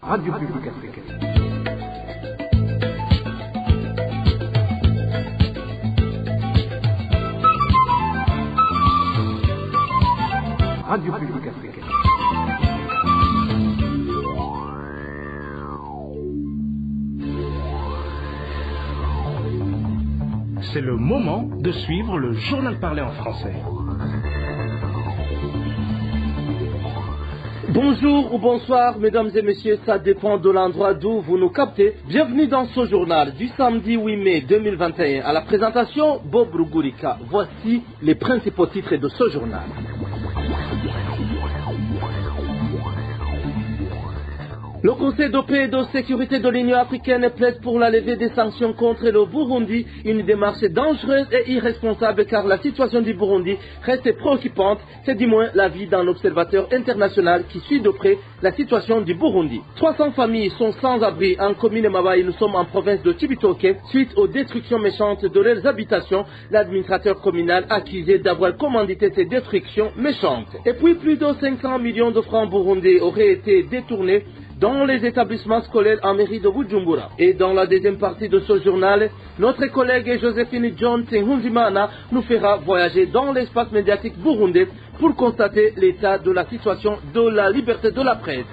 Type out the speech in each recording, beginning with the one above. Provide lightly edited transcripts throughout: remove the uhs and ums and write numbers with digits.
Radio Publique Africaine. Radio Publique Africaine. C'est le moment de suivre le journal parlé en français. Bonjour ou bonsoir, mesdames et messieurs, ça dépend de l'endroit d'où vous nous captez. Bienvenue dans ce journal du samedi 8 mai 2021. À la présentation, Bob Rugurika. Voici les principaux titres de ce journal. Le Conseil de paix et de sécurité de l'Union africaine plaide pour la levée des sanctions contre le Burundi, une démarche dangereuse et irresponsable car la situation du Burundi reste préoccupante, c'est du moins l'avis d'un observateur international qui suit de près la situation du Burundi. 300 familles sont sans abri en commune Mabaye, nous sommes en province de Cibitoke, suite aux destructions méchantes de leurs habitations, l'administrateur communal accusé d'avoir commandité ces destructions méchantes. Et puis plus de 500 millions de francs burundais auraient été détournés dans les établissements scolaires en mairie de Bujumbura. Et dans la deuxième partie de ce journal, notre collègue Joséphine John Tsenhunzimana nous fera voyager dans l'espace médiatique burundais pour constater l'état de la situation de la liberté de la presse.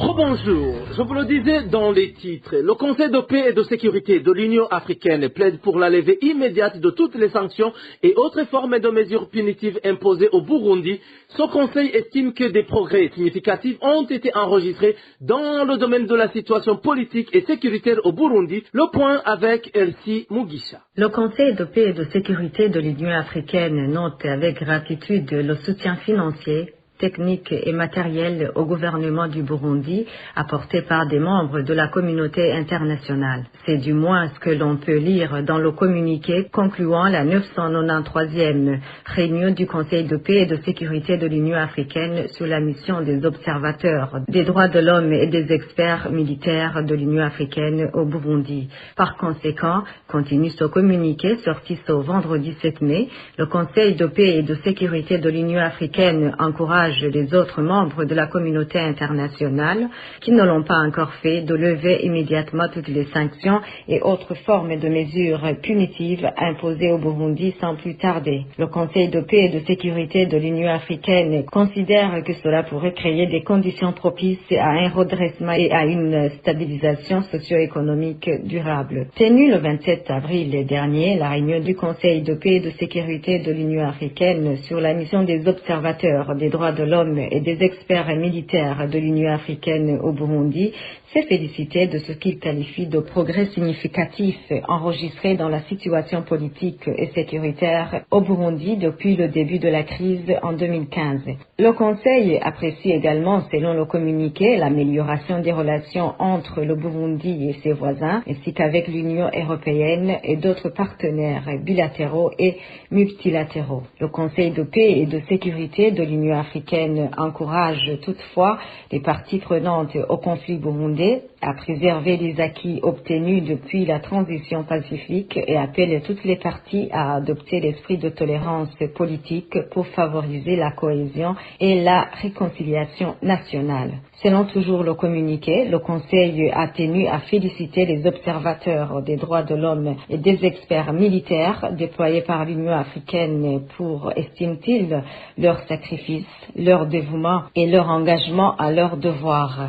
Rebonjour, je vous le disais dans les titres, le Conseil de paix et de sécurité de l'Union africaine plaide pour la levée immédiate de toutes les sanctions et autres formes de mesures punitives imposées au Burundi. Ce Conseil estime que des progrès significatifs ont été enregistrés dans le domaine de la situation politique et sécuritaire au Burundi. Le point avec Elsie Mugisha. Le Conseil de paix et de sécurité de l'Union africaine note avec gratitude le soutien financier, technique et matériel au gouvernement du Burundi apporté par des membres de la communauté internationale. C'est du moins ce que l'on peut lire dans le communiqué concluant la 993e réunion du Conseil de paix et de sécurité de l'Union africaine sur la mission des observateurs des droits de l'homme et des experts militaires de l'Union africaine au Burundi. Par conséquent, continue ce communiqué sorti ce vendredi 7 mai, le Conseil de paix et de sécurité de l'Union africaine encourage les autres membres de la communauté internationale qui ne l'ont pas encore fait de lever immédiatement toutes les sanctions et autres formes de mesures punitives imposées au Burundi sans plus tarder. Le Conseil de paix et de sécurité de l'Union africaine considère que cela pourrait créer des conditions propices à un redressement et à une stabilisation socio-économique durable. Tenue le 27 avril dernier, la réunion du Conseil de paix et de sécurité de l'Union africaine sur la mission des observateurs des droits de l'homme et des experts militaires de l'Union africaine au Burundi s'est félicité de ce qu'il qualifie de progrès significatifs enregistrés dans la situation politique et sécuritaire au Burundi depuis le début de la crise en 2015. Le Conseil apprécie également, selon le communiqué, l'amélioration des relations entre le Burundi et ses voisins, ainsi qu'avec l'Union européenne et d'autres partenaires bilatéraux et multilatéraux. Le Conseil de paix et de sécurité de l'Union africaine encourage toutefois les parties prenantes au conflit burundais à préserver les acquis obtenus depuis la transition pacifique et appelle toutes les parties à adopter l'esprit de tolérance politique pour favoriser la cohésion et la réconciliation nationale. Selon toujours le communiqué, le Conseil a tenu à féliciter les observateurs des droits de l'homme et des experts militaires déployés par l'Union africaine pour, estime-t-il, leur sacrifice, leur dévouement et leur engagement à leurs devoirs,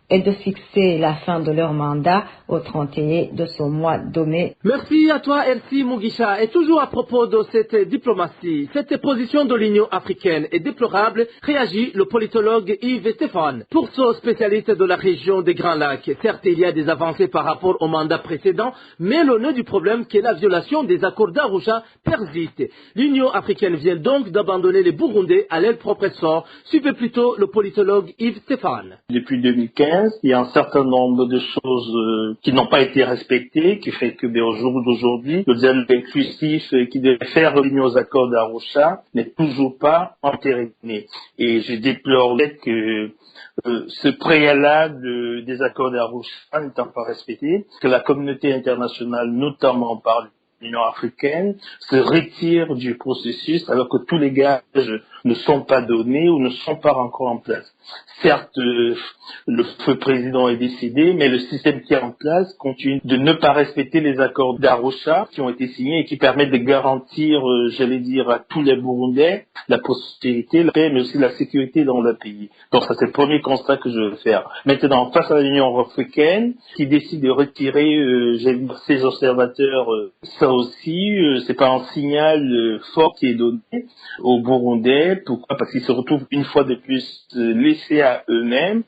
et de fixer la fin de leur mandat au 31 de ce mois de mai. Merci à toi, Elsie Mugisha. Et toujours à propos de cette diplomatie, cette position de l'Union africaine est déplorable, réagit le politologue Yves Stéphane. Pour ce spécialiste de la région des Grands Lacs, certes, il y a des avancées par rapport au mandat précédent, mais le nœud du problème qui est la violation des accords d'Arusha persiste. L'Union africaine vient donc d'abandonner les Burundais à leur propre sort. Suivez plutôt le politologue Yves Stéphane. Depuis 2015, il y a un certain nombre de choses qui n'ont pas été respectées, qui fait que au jour d'aujourd'hui, le dialogue inclusif qui devait faire l'union aux accords d'Arusha n'est toujours pas entériné. Et je déplore que ce préalable des accords d'Arusha n'étant pas respecté, que la communauté internationale, notamment par l'Union africaine se retire du processus alors que tous les gages ne sont pas donnés ou ne sont pas encore en place. Certes, le feu président est décédé, mais le système qui est en place continue de ne pas respecter les accords d'Arusha qui ont été signés et qui permettent de garantir, j'allais dire, à tous les Burundais la prospérité, la paix, mais aussi la sécurité dans le pays. Donc ça, c'est le premier constat que je veux faire. Maintenant, face à l'Union africaine, qui décide de retirer, j'allais dire, ses observateurs, ça aussi, c'est pas un signal fort qui est donné aux Burundais. Pourquoi? Parce qu'ils se retrouvent une fois de plus laissés à eux-mêmes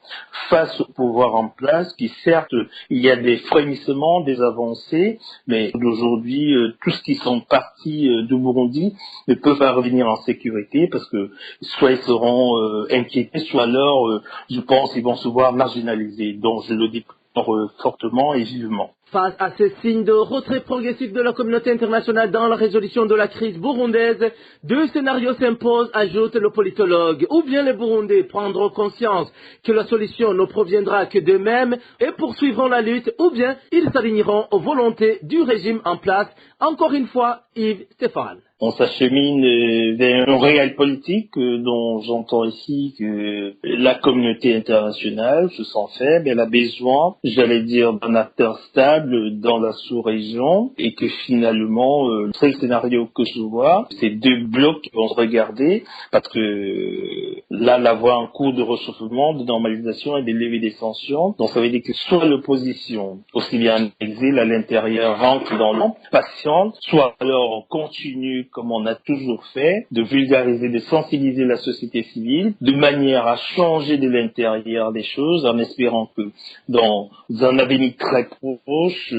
face au pouvoir en place, qui certes, il y a des frémissements, des avancées, mais aujourd'hui, tous ceux qui sont partis du Burundi ne peuvent pas revenir en sécurité parce que soit ils seront inquiétés, soit alors, je pense, ils vont se voir marginalisés. Donc je le déplore fortement et vivement. Face à ces signes de retrait progressif de la communauté internationale dans la résolution de la crise burundaise, deux scénarios s'imposent, ajoute le politologue. Ou bien les Burundais prendront conscience que la solution ne proviendra que d'eux-mêmes et poursuivront la lutte, ou bien ils s'aligneront aux volontés du régime en place. Encore une fois, Yves Stéphane. On s'achemine vers un réel politique dont j'entends ici que la communauté internationale se sent faible, elle a besoin, j'allais dire, d'un acteur stable dans la sous-région et que finalement, le seul scénario que je vois, c'est deux blocs qui vont se regarder parce que là, la voie en cours de réchauffement, de normalisation et de levée des sanctions. Donc ça veut dire que soit l'opposition, aussi bien en exil à l'intérieur, rentre dans l'ombre, patiente, soit alors on continue comme on a toujours fait, de vulgariser, de sensibiliser la société civile, de manière à changer de l'intérieur des choses, en espérant que dans un avenir très proche,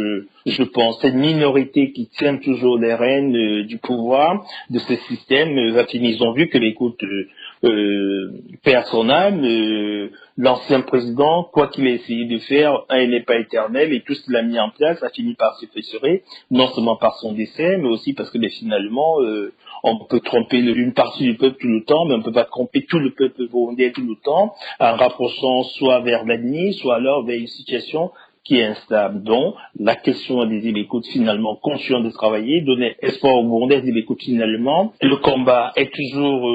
je pense, cette minorité qui tient toujours les rênes du pouvoir, de ce système, va finir. Ils ont vu que l'écoute personnelle, l'ancien président, quoi qu'il ait essayé de faire, il n'est pas éternel et tout ce qu'il a mis en place a fini par se fissurer, non seulement par son décès, mais aussi parce que finalement, on peut tromper une partie du peuple tout le temps, mais on ne peut pas tromper tout le peuple burundais tout le temps, en rapprochant soit vers l'avenir, soit alors vers une situation qui est instable. Donc, la question des îles écoute finalement, conscient de travailler, donner espoir aux Burundais des écoute finalement. Le combat est toujours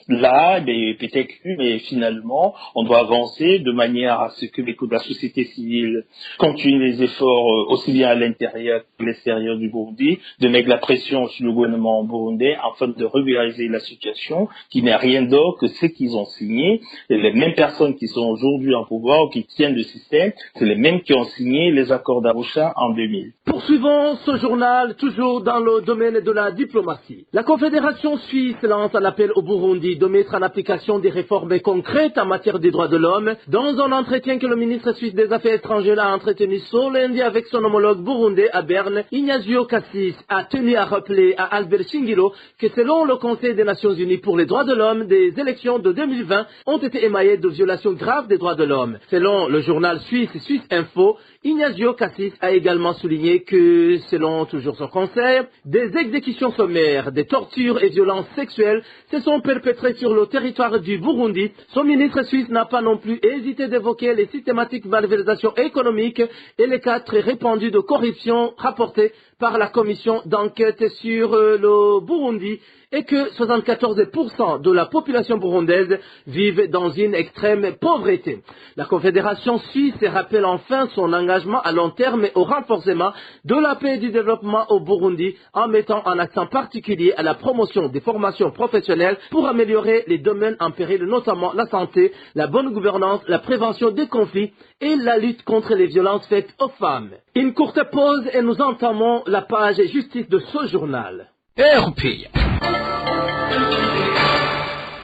là, peut-être, mais finalement, on doit avancer de manière à ce que la société civile continue les efforts aussi bien à l'intérieur qu'à l'extérieur du Burundi, de mettre la pression sur le gouvernement burundais afin de régulariser la situation qui n'est rien d'autre que ce qu'ils ont signé. Et les mêmes personnes qui sont aujourd'hui en pouvoir ou qui tiennent le système, c'est les mêmes qui ont signé les accords d'Arusha en 2000. Poursuivons ce journal, toujours dans le domaine de la diplomatie. La Confédération suisse lance un appel au Burundi de mettre en application des réformes concrètes en matière des droits de l'homme. Dans un entretien que le ministre suisse des Affaires étrangères a entretenu ce lundi avec son homologue burundais à Berne, Ignazio Cassis a tenu à rappeler à Albert Shingiro que selon le Conseil des Nations Unies pour les droits de l'homme, des élections de 2020 ont été émaillées de violations graves des droits de l'homme. Selon le journal suisse Suisse Info, Ignazio Cassis a également souligné que, selon toujours son conseil, des exécutions sommaires, des tortures et violences sexuelles se sont perpétrées sur le territoire du Burundi. Son ministre suisse n'a pas non plus hésité d'évoquer les systématiques malversations économiques et les cas très répandus de corruption rapportés par la commission d'enquête sur le Burundi et que 74% de la population burundaise vivent dans une extrême pauvreté. La Confédération suisse rappelle enfin son engagement à long terme au renforcement de la paix et du développement au Burundi en mettant un accent particulier à la promotion des formations professionnelles pour améliorer les domaines en péril, notamment la santé, la bonne gouvernance, la prévention des conflits et la lutte contre les violences faites aux femmes. Une courte pause et nous entamons la page justice de ce journal.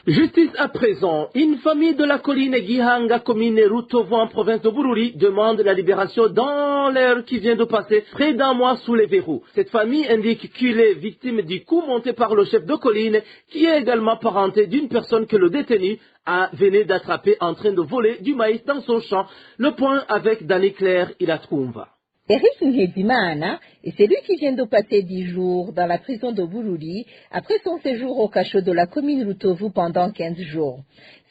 Justice à présent. Une famille de la colline Gihanga, commune Rutovo en province de Bururi, demande la libération dans l'heure qui vient de passer près d'un mois sous les verrous. Cette famille indique qu'il est victime du coup monté par le chef de colline, qui est également parenté d'une personne que le détenu a venu d'attraper en train de voler du maïs dans son champ. Le point avec Danny Claire Ilatroumva. Eric Nhedimana est celui qui vient de passer 10 jours dans la prison de Bururi après son séjour au cachot de la commune Lutovu pendant 15 jours.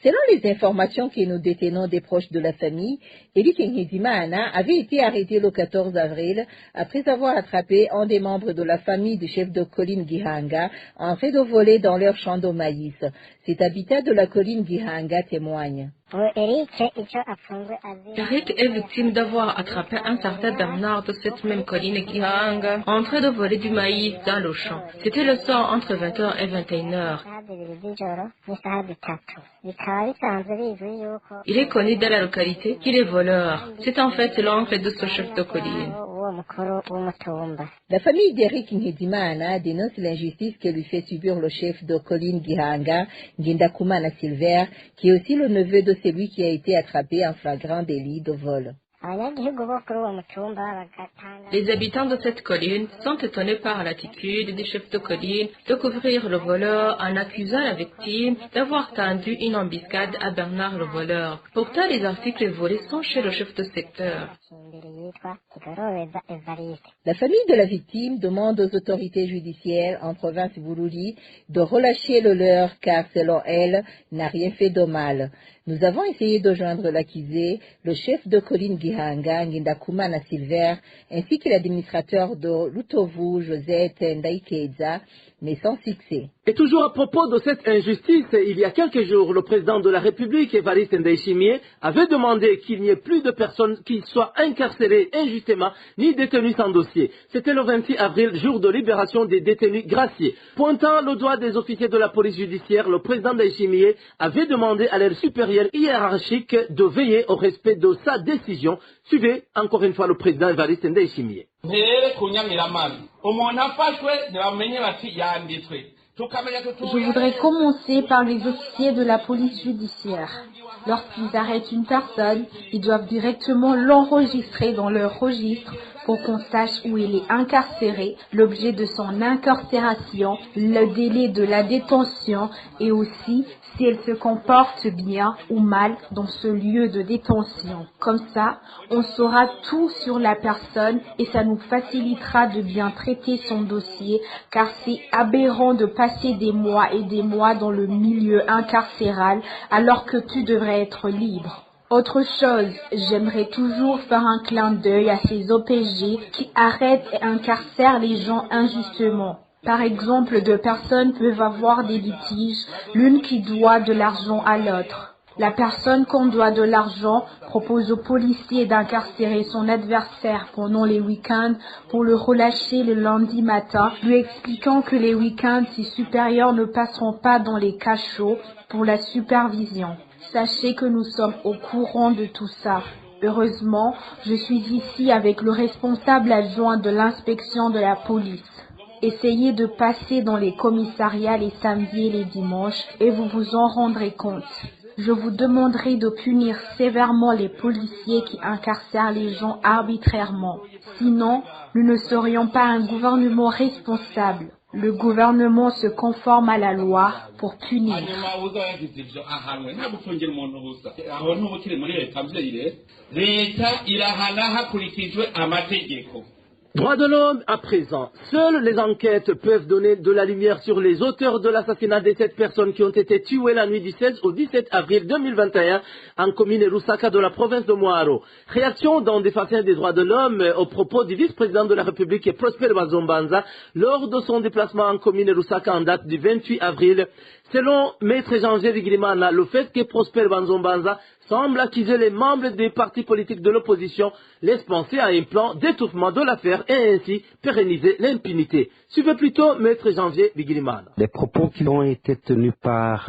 Selon les informations que nous détenons des proches de la famille, Eric Nhedimana avait été arrêté le 14 avril après avoir attrapé un des membres de la famille du chef de colline Gihanga en train de voler dans leur champ de maïs. Cet habitat de la colline Gihanga témoigne. Eric est victime d'avoir attrapé un certain Bernard de cette même colline Gihanga en train de voler du maïs dans le champ. C'était le soir entre 20h et 21h. Il est connu dans la localité qu'il est voleur. C'est en fait l'oncle de ce chef de colline. La famille d'Eric Nhedimana dénonce l'injustice que lui fait subir le chef de colline Gihanga, Ngendakumana Silver, qui est aussi le neveu de celui qui a été attrapé en flagrant délit de vol. Les habitants de cette colline sont étonnés par l'attitude du chef de colline de couvrir le voleur en accusant la victime d'avoir tendu une embuscade à Bernard le voleur. Pourtant, les articles volés sont chez le chef de secteur. La famille de la victime demande aux autorités judiciaires en province Bururi de relâcher le leur car, selon elle, n'a rien fait de mal. Nous avons essayé de joindre l'accusé, le chef de colline Gihanga, Ngendakumana Silver, ainsi que l'administrateur de Lutovu, José Ndaikeza, mais sans succès. Et toujours à propos de cette injustice, il y a quelques jours, le président de la République, Évariste Ndayishimiye, avait demandé qu'il n'y ait plus de personnes qui soient incarcérées injustement ni détenues sans dossier. C'était le 26 avril, jour de libération des détenus graciés. Pointant le doigt des officiers de la police judiciaire, le président Ndayishimiye avait demandé à leur supérieur hiérarchique de veiller au respect de sa décision. Suivez encore une fois le président Évariste Ndayishimiye. Je voudrais commencer par les officiers de la police judiciaire. Lorsqu'ils arrêtent une personne, ils doivent directement l'enregistrer dans leur registre pour qu'on sache où il est incarcéré, l'objet de son incarcération, le délai de la détention et aussi si elle se comporte bien ou mal dans ce lieu de détention. Comme ça, on saura tout sur la personne et ça nous facilitera de bien traiter son dossier car c'est aberrant de passer des mois et des mois dans le milieu incarcéral alors que tu devrais être libre. Autre chose, j'aimerais toujours faire un clin d'œil à ces OPG qui arrêtent et incarcèrent les gens injustement. Par exemple, deux personnes peuvent avoir des litiges, l'une qui doit de l'argent à l'autre. La personne qu'on doit de l'argent propose au policier d'incarcérer son adversaire pendant les week-ends pour le relâcher le lundi matin, lui expliquant que les week-ends, ses supérieurs ne passeront pas dans les cachots pour la supervision. Sachez que nous sommes au courant de tout ça. Heureusement, je suis ici avec le responsable adjoint de l'inspection de la police. Essayez de passer dans les commissariats les samedis et les dimanches et vous vous en rendrez compte. Je vous demanderai de punir sévèrement les policiers qui incarcèrent les gens arbitrairement. Sinon, nous ne serions pas un gouvernement responsable. Le gouvernement se conforme à la loi pour punir. Droits de l'homme à présent. Seules les enquêtes peuvent donner de la lumière sur les auteurs de l'assassinat des 7 personnes qui ont été tuées la nuit du 16 au 17 avril 2021 en commune Lusaka de la province de Mwaro. Réaction d'un défenseur des droits de l'homme au propos du vice-président de la République Prosper Bazombanza lors de son déplacement en commune Lusaka en date du 28 avril. Selon Maître Jean-Gé Bigirimana, le fait que Prosper Bazombanza semble accuser les membres des partis politiques de l'opposition laisse penser à un plan d'étouffement de l'affaire et ainsi pérenniser l'impunité. Suivez plutôt Maître Janvier Bigirimana. Les propos qui ont été tenus par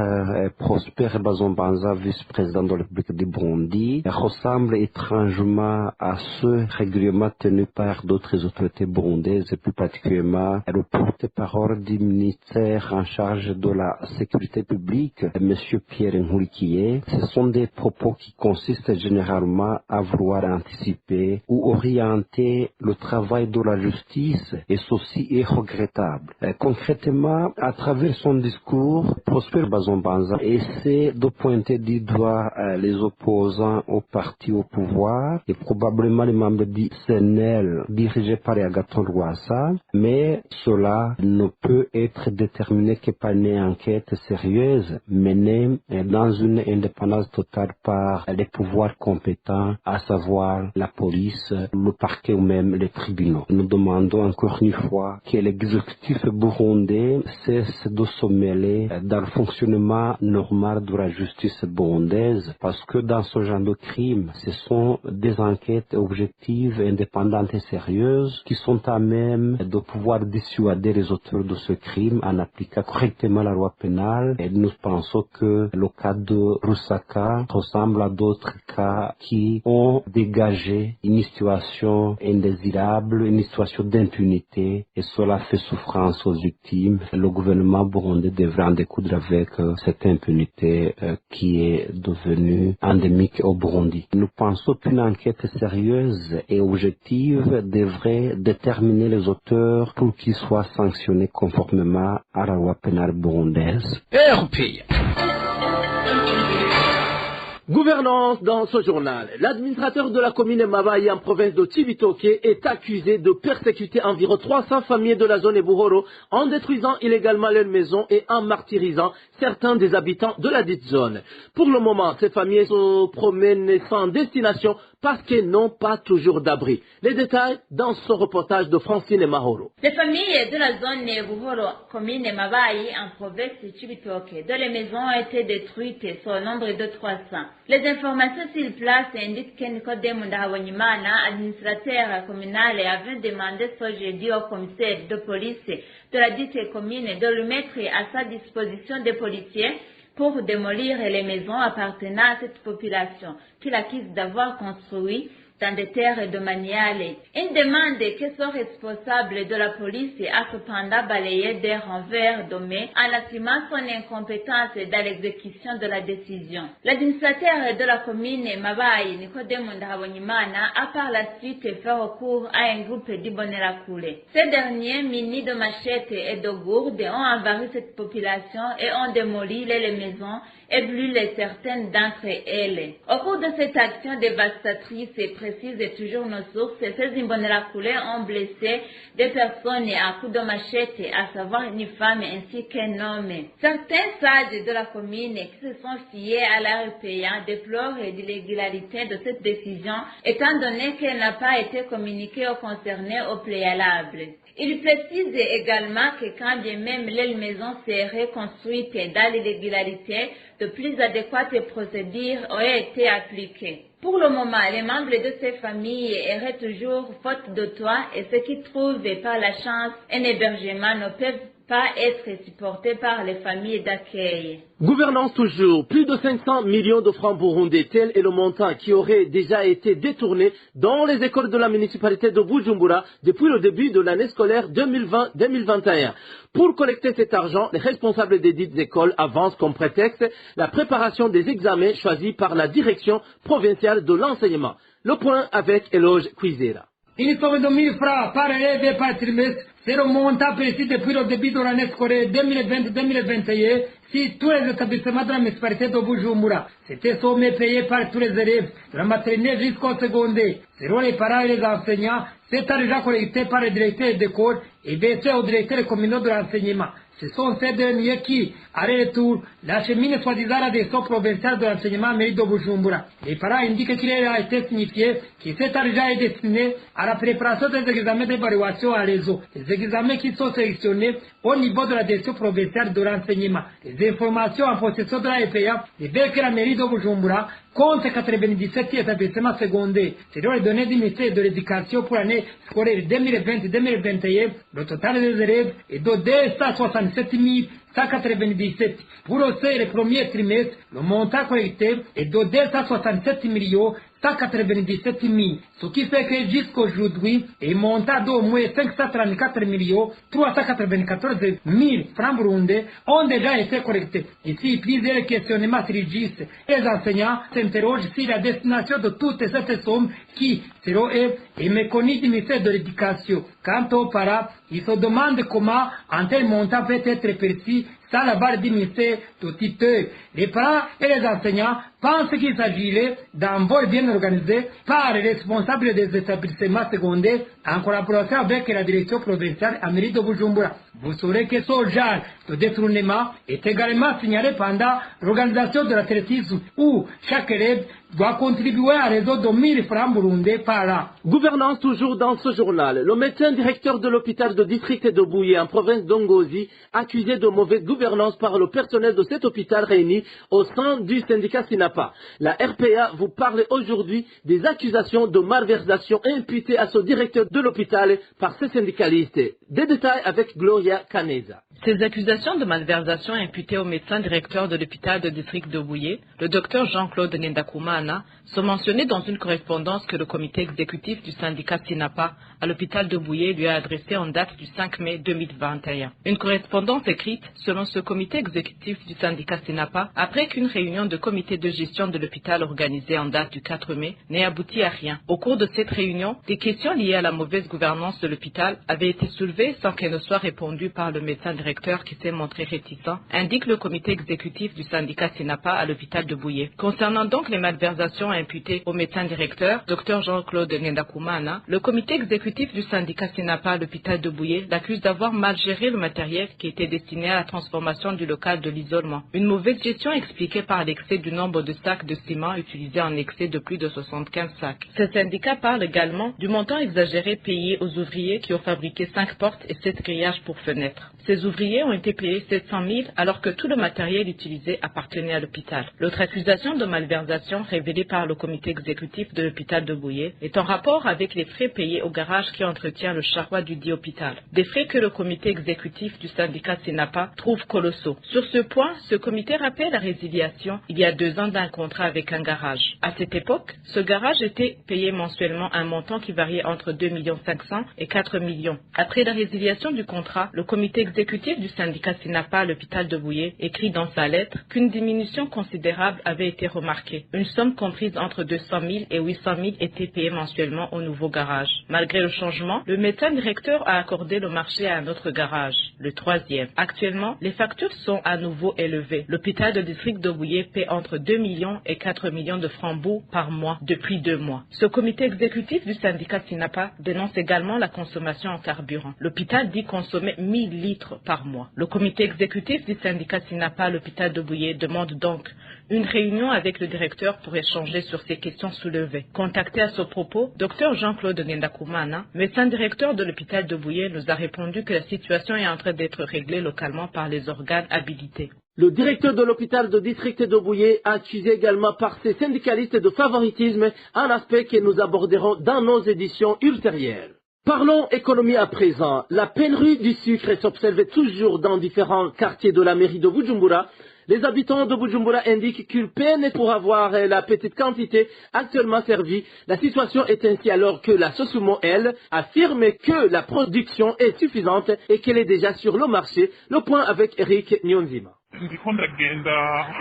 Prosper Bazombanza, vice-président de la République du Burundi, ressemblent étrangement à ceux régulièrement tenus par d'autres autorités burundaises et plus particulièrement le porte-parole du ministère en charge de la sécurité sécurité publique, M. Pierre Nkurikiye, ce sont des propos qui consistent généralement à vouloir anticiper ou orienter le travail de la justice, et ceci est regrettable. Concrètement, à travers son discours, Prosper Bazombanza essaie de pointer du doigt les opposants au parti au pouvoir et probablement les membres du CNL dirigés par Agathon Rwasa, mais cela ne peut être déterminé que par une enquête sérieuse menée dans une indépendance totale par les pouvoirs compétents, à savoir la police, le parquet ou même les tribunaux. Nous demandons encore une fois que l'exécutif burundais cesse de se mêler dans le fonctionnement normal de la justice burundaise, parce que dans ce genre de crimes, ce sont des enquêtes objectives, indépendantes et sérieuses qui sont à même de pouvoir dissuader les auteurs de ce crime en appliquant correctement la loi pénale. Et nous pensons que le cas de Rusaka ressemble à d'autres cas qui ont dégagé une situation indésirable, une situation d'impunité, et cela fait souffrance aux victimes. Le gouvernement burundais devrait en découdre avec cette impunité qui est devenue endémique au Burundi. Nous pensons qu'une enquête sérieuse et objective devrait déterminer les auteurs pour qu'ils soient sanctionnés conformément à la loi pénale burundaise. Gouvernance dans ce journal. L'administrateur de la commune Mabaye en province de Cibitoke est accusé de persécuter environ 300 familles de la zone Buhoro en détruisant illégalement leurs maisons et en martyrisant certains des habitants de la dite zone. Pour le moment, ces familles se promènent sans destination parce qu'elles n'ont pas toujours d'abri. Les détails dans ce reportage de Francine Mahoro. Les familles de la zone Buhoro, commune Mabaye en province de Cibitoke, dont les maisons ont été détruites sur le nombre de 300. Les informations sur place indiquent que Nicodème Ndahawanyimana, administrateur communal, avait demandé ce jeudi au commissaire de police de la dite commune de le mettre à sa disposition des policiers pour démolir les maisons appartenant à cette population qu'il accuse d'avoir construit dans des terres domaniales. Une demande que son responsable de la police a cependant balayé des renvers d'hommé en assumant son incompétence dans l'exécution de la décision. L'administrateur de la commune Mabaye, Nicodème Ndahawanyimana, a par la suite fait recours à un groupe d'Ibonerakure. Ces derniers, munis de machettes et de gourdes, ont envahi cette population et ont démoli les maisons et brûlé certaines d'entre elles. Au cours de cette action dévastatrice, et précise toujours nos sources, ces Imbonerakure ont blessé des personnes à coups de machette, à savoir une femme ainsi qu'un homme. Certains sages de la commune qui se sont fiés à l'art payant déplorent l'irrégularité de cette décision, étant donné qu'elle n'a pas été communiquée aux concernés au préalable. Il précise également que quand bien même les maisons seraient construites dans l'irrégularité, de plus adéquates procédures auraient été appliquées. Pour le moment, les membres de ces familles erraient toujours faute de toit et ceux qui trouvent par la chance un hébergement ne peuvent pas être supportés par les familles d'accueil. Gouvernance toujours. Plus de 500 millions de francs burundais, tel est le montant qui aurait déjà été détourné dans les écoles de la municipalité de Bujumbura depuis le début de l'année scolaire 2020-2021. Pour collecter cet argent, les responsables des dites écoles avancent comme prétexte la préparation des examens choisis par la direction provinciale de l'enseignement. Le point avec Eloge Kwizera. Une somme de 1000 francs par élève et par trimestre, c'est le montant précis depuis le début de l'année scolaire 2020-2021 si tous les établissements de la municipalité de Bujumbura. C'était somme payé par tous les élèves, de la maternelle jusqu'au secondaire. Selon les parents et les enseignants, c'est argent collecté par les directeurs d'école et versé aux directeurs communaux de l'enseignement. Ce sont ces derniers qui, à leur retour, l'acheminent soi-disant la direction provinciale de l'enseignement mairie de Bujumbura. Les parents indiquent qu'il a été signifié que cet argent est destiné à la préparation des examens d'évaluation à réseau. Les examens qui sont sélectionnés au niveau de la direction provinciale de l'enseignement. Les informations en possession de la EPA révèlent que la mairie de Bujumbura compte 97 établissements secondaires. Selon les données du ministère de l'Éducation pour l'année scolaire 2020-2021, le total des élèves est de 267 197. Pour aussi le premier trimestre, le montant collecté est de 267 197 000, ce qui fait que jusqu'aujourd'hui, il monte d'au moins 534 394 000 francs burundais ont déjà été collectés. Ici, plusieurs questionnements surgissent. Les enseignants s'interrogent sur la destination de toutes ces sommes qui, selon eux, est méconnue du ministère de l'Éducation. Quant aux parents, ils se demandent comment un tel montant peut être perçu sans la barre du ministère de tuteur. Les parents et les enseignants pensent qu'il s'agirait d'un vol bien organisé par les responsables des établissements secondaires en collaboration avec la direction provinciale à mairie de Bujumbura. Vous saurez que ce genre de détournement est également signalé pendant l'organisation de l'athlétisme où chaque élève doit contribuer à un réseau de 1000 francs burundais par an. Gouvernance toujours dans ce journal. Le médecin directeur de l'hôpital de district de Bouye en province d'Ongozi, accusé de mauvaise gouvernance par le personnel de cet hôpital réuni au sein du syndicat SINAPA. La RPA vous parle aujourd'hui des accusations de malversation imputées à ce directeur de l'hôpital par ces syndicalistes. Des détails avec Gloria Caneza. Ces accusations de malversation imputées au médecin directeur de l'hôpital de district de Bouye, le docteur Jean-Claude Ngendakumana, sont mentionnées dans une correspondance que le comité exécutif du syndicat SINAPA à l'hôpital de Bouye lui a adressée en date du 5 mai 2021. Une correspondance écrite, selon ce comité exécutif du syndicat SINAPA, après qu'une réunion de comité de gestion de l'hôpital organisée en date du 4 mai n'ait abouti à rien. Au cours de cette réunion, des questions liées à la mauvaise gouvernance de l'hôpital avaient été soulevées sans qu'elles ne soient répondues par le médecin directeur qui s'est montré réticent, indique le comité exécutif du syndicat SINAPA à l'hôpital de Bouye. Concernant donc les malversations imputées au médecin directeur, Dr Jean-Claude Ngendakumana, le comité exécutif du syndicat SINAPA à l'hôpital de Bouye l'accuse d'avoir mal géré le matériel qui était destiné à la transformation du local de l'isolement. Une mauvaise gestion expliquée par l'excès du nombre de sacs de ciment utilisés en excès de plus de 75 sacs. Ce syndicat parle également du montant exagéré payé aux ouvriers qui ont fabriqué 5 portes et 7 grillages pour fenêtres. Ces ouvriers ont été payés 700 000 alors que tout le matériel utilisé appartenait à l'hôpital. L'autre accusation de malversation révélée par le comité exécutif de l'hôpital de Bouye est en rapport avec les frais payés au garage qui entretient le charroi du dit hôpital. Des frais que le comité exécutif du syndicat SINAPA trouve colossaux. Sur ce point, ce comité rappelle la résiliation il y a 2 ans d'un contrat avec un garage. À cette époque, ce garage était payé mensuellement un montant qui variait entre 2 500 000 et 4 millions. Après la résiliation du contrat, le comité exécutif du syndicat SINAPA à l'hôpital de Bouye écrit dans sa lettre qu'une diminution considérable avait été remarquée. Une somme comprise entre 200 000 et 800 000 était payée mensuellement au nouveau garage. Malgré le changement, le médecin directeur a accordé le marché à un autre garage, le 3e. Actuellement, les factures sont à nouveau élevées. L'hôpital de district de Bouye paie entre 2 millions et 4 millions de francs BOU par mois depuis 2 mois. Ce comité exécutif du syndicat SINAPA dénonce également la consommation en carburant. L'hôpital dit consommer 1000 litres par mois. Le comité exécutif du syndicat SINAPA à l'hôpital de Bouye demande donc une réunion avec le directeur pour échanger sur ces questions soulevées. Contacté à ce propos, Dr Jean-Claude Ngendakumana, médecin directeur de l'hôpital de Bouye, nous a répondu que la situation est en train d'être réglée localement par les organes habilités. Le directeur de l'hôpital de district de Bouye a accusé également par ses syndicalistes de favoritisme, un aspect que nous aborderons dans nos éditions ultérieures. Parlons économie à présent. La pénurie du sucre s'observe toujours dans différents quartiers de la mairie de Bujumbura. Les habitants de Bujumbura indiquent qu'ils peinent pour avoir la petite quantité actuellement servie. La situation est ainsi alors que la Sosumo, elle, affirme que la production est suffisante et qu'elle est déjà sur le marché. Le point avec Eric Nyonzima.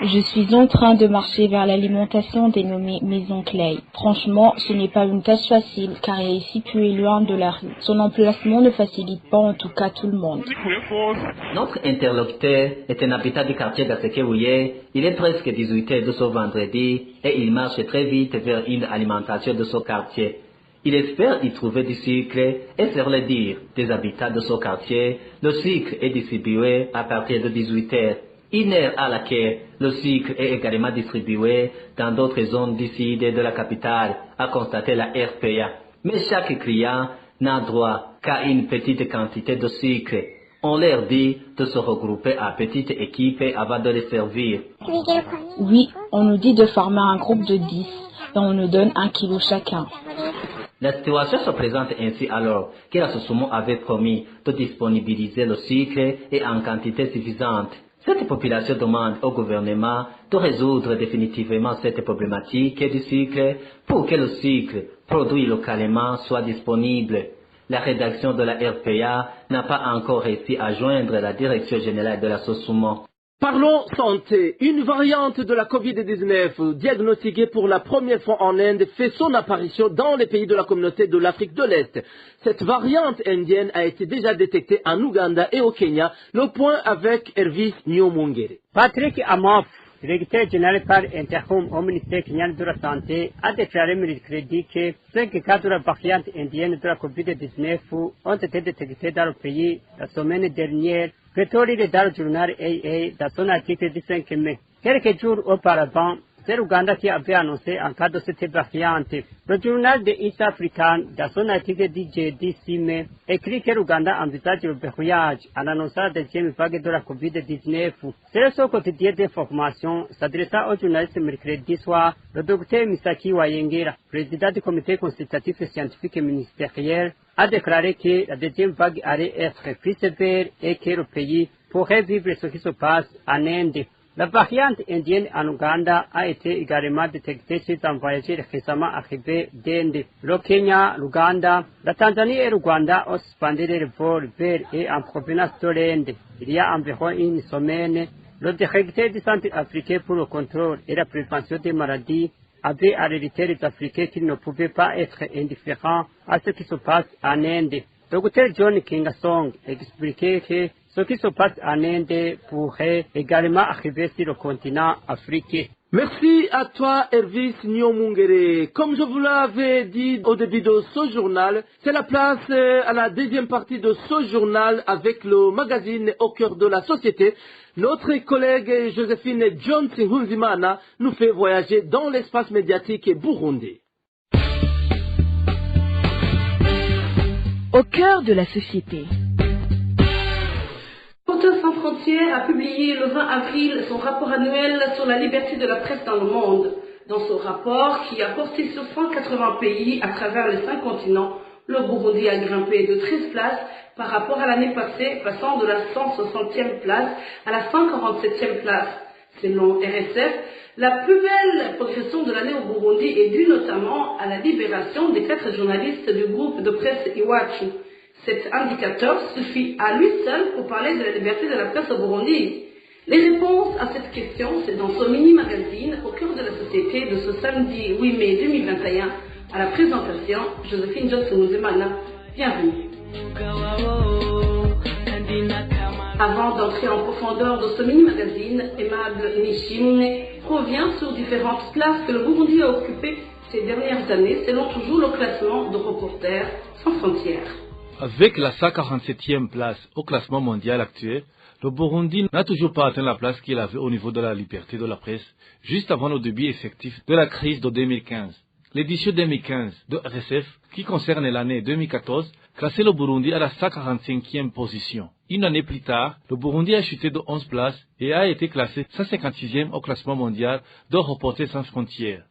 Je suis en train de marcher vers l'alimentation dénommée Maison Clay. Franchement, ce n'est pas une tâche facile car elle est située loin de la rue. Son emplacement ne facilite pas en tout cas tout le monde. Notre interlocuteur est un habitant du quartier d'Asekewuye. Il est presque 18h de ce vendredi et il marche très vite vers une alimentation de ce quartier. Il espère y trouver du sucre et sur le dire des habitants de ce quartier, le sucre est distribué à partir de 18h. Une heure à laquelle le sucre est également distribué dans d'autres zones du sud de la capitale, a constaté la RPA. Mais chaque client n'a droit qu'à une petite quantité de sucre. On leur dit de se regrouper à petite équipe avant de les servir. Oui, on nous dit de former un groupe de 10 et on nous donne 1 kilo chacun. La situation se présente ainsi alors que la Sosumo avait promis de disponibiliser le sucre et en quantité suffisante. Cette population demande au gouvernement de résoudre définitivement cette problématique du sucre pour que le sucre produit localement soit disponible. La rédaction de la RPA n'a pas encore réussi à joindre la direction générale de la SOSUMO. Parlons santé. Une variante de la Covid-19 diagnostiquée pour la première fois en Inde fait son apparition dans les pays de la communauté de l'Afrique de l'Est. Cette variante indienne a été déjà détectée en Ouganda et au Kenya. Le point avec Hervis Nyomungere. Patrick Amof, directeur général par intérim au ministère kenyan de la Santé, a déclaré mercredi que 5 cas de la variante indienne de la Covid-19 ont été détectés dans le pays la semaine dernière, prétorisé dans le journal AA dans son article du 5 mai. Quelques jours auparavant, c'est l'Ouganda qui avait annoncé un cas de cette variante. Le journal de East African, dans son article du jeudi 6 mai, écrit que l'Ouganda envisage le verrouillage en annonçant la deuxième vague de la Covid-19. C'est son quotidien d'information s'adressant aux journalistes mercredi soir, le docteur Misaki Wayengera, président du comité consultatif scientifique et ministériel, a déclaré que la deuxième vague allait être plus sévère et que le pays pourrait vivre ce qui se passe en Inde. La variante indienne en Ouganda a été également détectée chez un voyageur récemment arrivé d'Inde. Le Kenya, l'Ouganda, la Tanzanie et l'Ouganda ont suspendu les vols vers et en provenance de l'Inde. Il y a environ une semaine, le directeur du Centre africain pour le contrôle et la prévention des maladies avait alerté les Africains qu'ils ne pouvaient pas être indifférents à ce qui se passe en Inde. Dr John Kingasong expliquait que ce qui se passe en Inde pourrait également arriver sur le continent africain. Merci à toi, Hervis Nyomungere. Comme je vous l'avais dit au début de ce journal, c'est la place à la deuxième partie de ce journal avec le magazine Au cœur de la société. Notre collègue Joséphine Johnson-Hunzimana nous fait voyager dans l'espace médiatique burundais. Au cœur de la société. Reporters sans frontières a publié le 20 avril son rapport annuel sur la liberté de la presse dans le monde. Dans ce rapport, qui a porté sur 180 pays à travers les 5 continents, le Burundi a grimpé de 13 places par rapport à l'année passée, passant de la 160e place à la 147e place. Selon RSF, la plus belle progression de l'année au Burundi est due notamment à la libération des 4 journalistes du groupe de presse Iwachu. Cet indicateur suffit à lui seul pour parler de la liberté de la presse au Burundi. Les réponses à cette question, c'est dans ce mini-magazine Au cœur de la société de ce samedi 8 mai 2021. À la présentation, Joséphine Johnson-Uzemana. Bienvenue. Avant d'entrer en profondeur de ce mini-magazine, Aimable Nishimne revient sur différentes places que le Burundi a occupées ces dernières années, selon toujours le classement de Reporters sans frontières. Avec la 147e place au classement mondial actuel, le Burundi n'a toujours pas atteint la place qu'il avait au niveau de la liberté de la presse, juste avant le début effectif de la crise de 2015. L'édition 2015 de RSF, qui concerne l'année 2014, classait le Burundi à la 145e position. Une année plus tard, le Burundi a chuté de 11 places et a été classé 156e au classement mondial de Reporters sans frontières.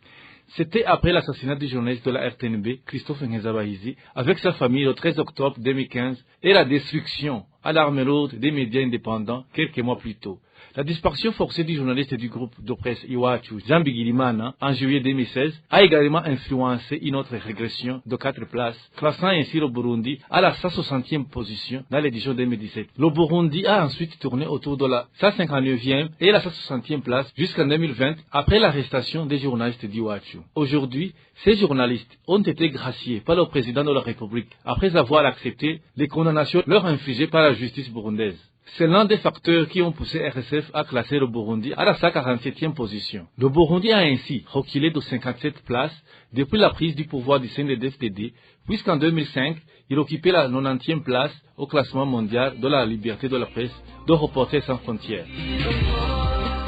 C'était après l'assassinat du journaliste de la RTNB, Christophe Nkezabahizi, avec sa famille le 13 octobre 2015 et la destruction à l'arme lourde des médias indépendants quelques mois plus tôt. La disparition forcée du journaliste du groupe de presse Iwachu, Jean Bigirimana, en juillet 2016, a également influencé une autre régression de 4 places, classant ainsi le Burundi à la 160e position dans l'édition 2017. Le Burundi a ensuite tourné autour de la 159e et la 160e place jusqu'en 2020, après l'arrestation des journalistes d'Iwachu. Aujourd'hui, ces journalistes ont été graciés par le président de la République après avoir accepté les condamnations leur infligées par la justice burundaise. C'est l'un des facteurs qui ont poussé RSF à classer le Burundi à la 147e position. Le Burundi a ainsi reculé de 57 places depuis la prise du pouvoir du CNDD-FDD, puisqu'en 2005, il occupait la 90e place au classement mondial de la liberté de la presse de Reporters sans frontières.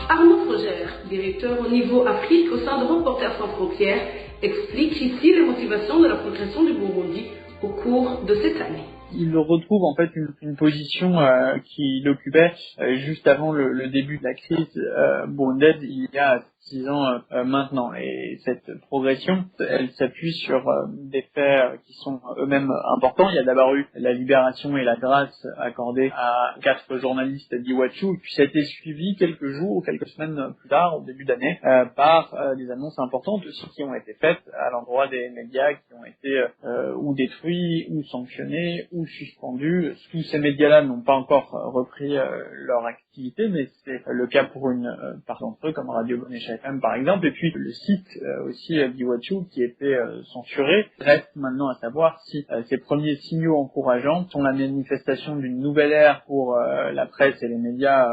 Arnaud Frogère, directeur au niveau Afrique au sein de Reporters sans frontières, explique ici les motivations de la progression du Burundi au cours de cette année. il retrouve en fait une position qu'il occupait juste avant le début de la crise burundaise il y a 6 ans maintenant. Et cette progression, elle s'appuie sur des faits qui sont eux-mêmes importants. Il y a d'abord eu la libération et la grâce accordée à 4 journalistes d'Iwachu, puis ça a été suivi quelques jours ou quelques semaines plus tard, au début d'année, par des annonces importantes aussi qui ont été faites à l'endroit des médias qui ont été ou détruits, ou sanctionnés, ou suspendus. Tous ces médias-là n'ont pas encore repris leur activité, mais c'est le cas pour une part d'entre eux, comme Radio Bonesha FM par exemple, et puis le site aussi d'Iwachu qui était censuré. Reste maintenant à savoir si ces premiers signaux encourageants sont la manifestation d'une nouvelle ère pour la presse et les médias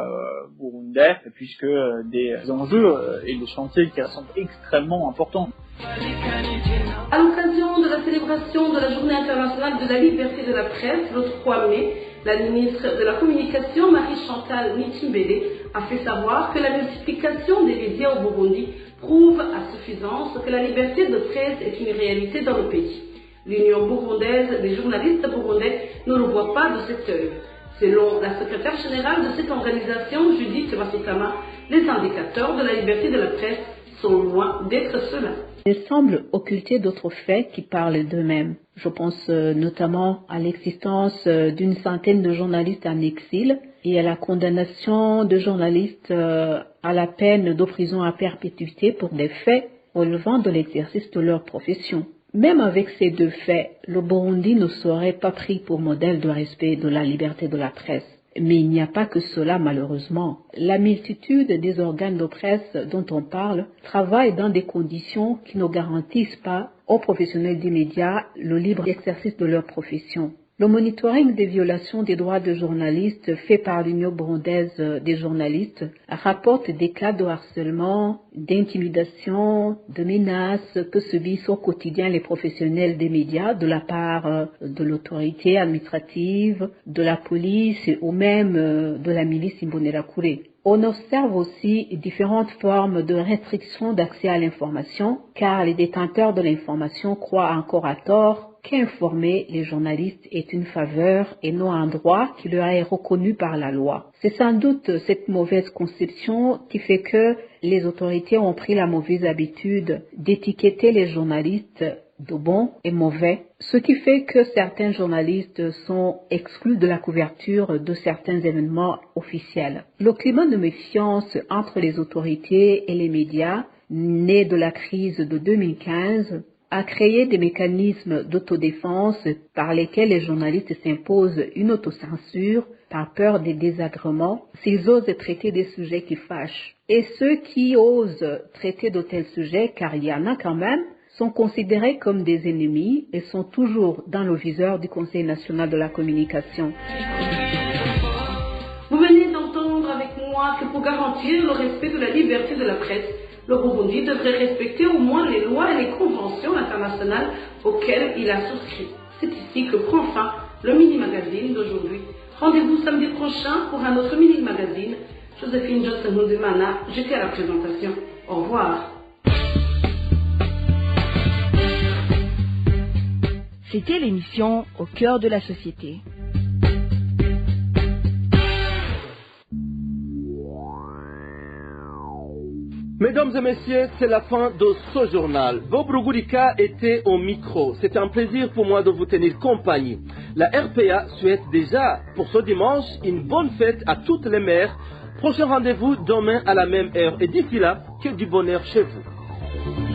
burundais, puisque des enjeux et des chantiers qui sont extrêmement importants. À l'occasion de la célébration de la Journée internationale de la liberté de la presse, le 3 mai, la ministre de la Communication, Marie-Chantal Nitimbele, a fait savoir que la multiplication des médias au Burundi prouve à suffisance que la liberté de presse est une réalité dans le pays. L'Union burundaise des journalistes burundais ne le voit pas de cet œil. Selon la secrétaire générale de cette organisation, Judith Vasitama, les indicateurs de la liberté de la presse sont loin d'être ceux-là. Il semble occulter d'autres faits qui parlent d'eux-mêmes. Je pense notamment à l'existence d'une centaine de journalistes en exil et à la condamnation de journalistes à la peine de prison à perpétuité pour des faits relevant de l'exercice de leur profession. Même avec ces 2 faits, le Burundi ne serait pas pris pour modèle de respect de la liberté de la presse. Mais il n'y a pas que cela, malheureusement. La multitude des organes de presse dont on parle travaillent dans des conditions qui ne garantissent pas aux professionnels des médias le libre exercice de leur profession. Le monitoring des violations des droits de journalistes fait par l'Union burundaise des journalistes rapporte des cas de harcèlement, d'intimidation, de menaces que subissent au quotidien les professionnels des médias de la part de l'autorité administrative, de la police ou même de la milice Imbonerakure. On observe aussi différentes formes de restriction d'accès à l'information, car les détenteurs de l'information croient encore à tort qu'informer les journalistes est une faveur et non un droit qui leur est reconnu par la loi. C'est sans doute cette mauvaise conception qui fait que les autorités ont pris la mauvaise habitude d'étiqueter les journalistes de bons et mauvais, ce qui fait que certains journalistes sont exclus de la couverture de certains événements officiels. Le climat de méfiance entre les autorités et les médias, né de la crise de 2015, a créé des mécanismes d'autodéfense par lesquels les journalistes s'imposent une autocensure par peur des désagréments s'ils osent traiter des sujets qui fâchent. Et ceux qui osent traiter de tels sujets, car il y en a quand même, sont considérés comme des ennemis et sont toujours dans le viseur du Conseil national de la communication. Vous venez d'entendre avec moi que pour garantir le respect de la liberté de la presse, le Burundi devrait respecter au moins les lois et les conventions internationales auxquelles il a souscrit. C'est ici que prend fin le mini-magazine d'aujourd'hui. Rendez-vous samedi prochain pour un autre mini-magazine. Joséphine Johnson-Mundumana, j'étais à la présentation. Au revoir. C'était l'émission Au cœur de la société. Mesdames et messieurs, c'est la fin de ce journal. Bob Rugurika était au micro. C'est un plaisir pour moi de vous tenir compagnie. La RPA souhaite déjà pour ce dimanche une bonne fête à toutes les mères. Prochain rendez-vous demain à la même heure. Et d'ici là, que du bonheur chez vous.